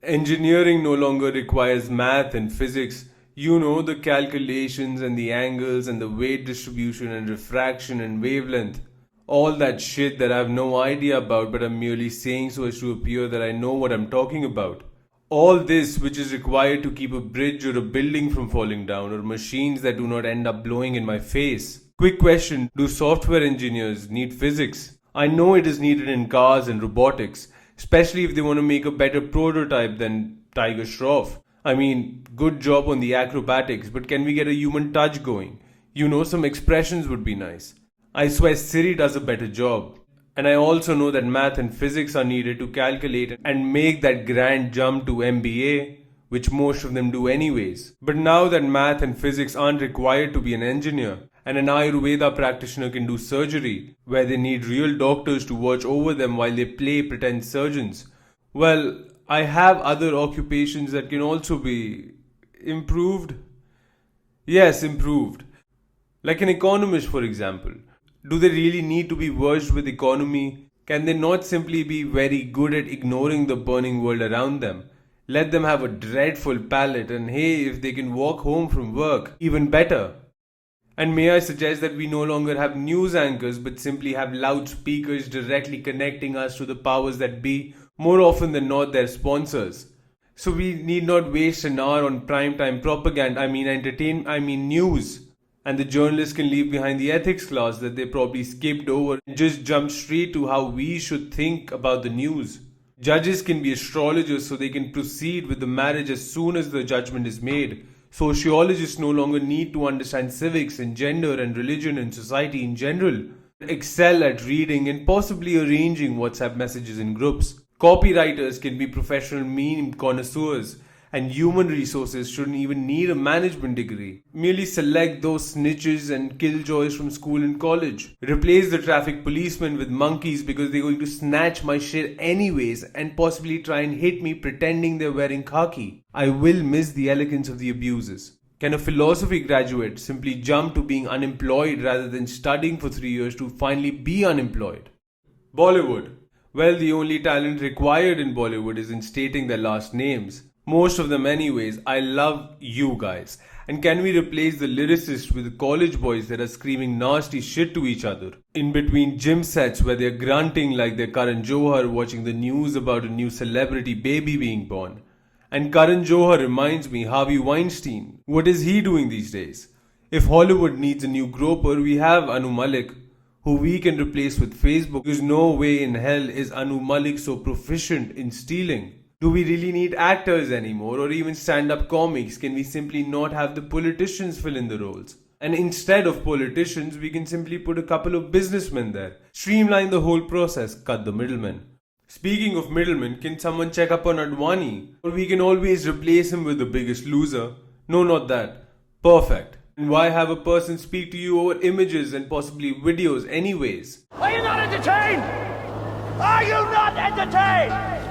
Engineering no longer requires math and physics. You know, the calculations and the angles and the weight distribution and refraction and wavelength. All that shit that I have no idea about, but I'm merely saying so as to appear that I know what I'm talking about. All this which is required to keep a bridge or a building from falling down, or machines that do not end up blowing in my face. Quick question: do software engineers need physics? I know it is needed in cars and robotics, especially if they want to make a better prototype than Tiger Shroff. I mean, good job on the acrobatics, but can we get a human touch going? You know, some expressions would be nice. I swear Siri does a better job. And I also know that math and physics are needed to calculate and make that grand jump to MBA, which most of them do anyways. But now that math and physics aren't required to be an engineer, and an Ayurveda practitioner can do surgery, where they need real doctors to watch over them while they play pretend surgeons, well, I have other occupations that can also be improved. Yes, improved. Like an economist, for example. Do they really need to be versed with economy? Can they not simply be very good at ignoring the burning world around them? Let them have a dreadful palate, and hey, if they can walk home from work, even better. And may I suggest that we no longer have news anchors but simply have loudspeakers directly connecting us to the powers that be, more often than not their sponsors. So we need not waste an hour on primetime propaganda, I mean news. And the journalists can leave behind the ethics class that they probably skipped over and just jump straight to how we should think about the news. Judges can be astrologers so they can proceed with the marriage as soon as the judgment is made. Sociologists no longer need to understand civics and gender and religion and society in general. Excel at reading and possibly arranging WhatsApp messages in groups. Copywriters can be professional meme connoisseurs, and human resources shouldn't even need a management degree. Merely select those snitches and killjoys from school and college. Replace the traffic policemen with monkeys because they're going to snatch my shit anyways and possibly try and hit me pretending they're wearing khaki. I will miss the elegance of the abuses. Can a philosophy graduate simply jump to being unemployed rather than studying for 3 years to finally be unemployed? Bollywood. Well, the only talent required in Bollywood is in stating their last names. Most of them anyways. I love you guys. And can we replace the lyricists with the college boys that are screaming nasty shit to each other? In between gym sets where they're grunting like they're Karan Johar watching the news about a new celebrity baby being born. And Karan Johar reminds me, Harvey Weinstein. What is he doing these days? If Hollywood needs a new groper, we have Anu Malik, who we can replace with Facebook, because no way in hell is Anu Malik so proficient in stealing. Do we really need actors anymore, or even stand-up comics? Can we simply not have the politicians fill in the roles? And instead of politicians, we can simply put a couple of businessmen there. Streamline the whole process, cut the middlemen. Speaking of middlemen, can someone check up on Advani? Or we can always replace him with the biggest loser. No, not that. Perfect. And why have a person speak to you over images and possibly videos anyways? Are you not entertained? Are you not entertained?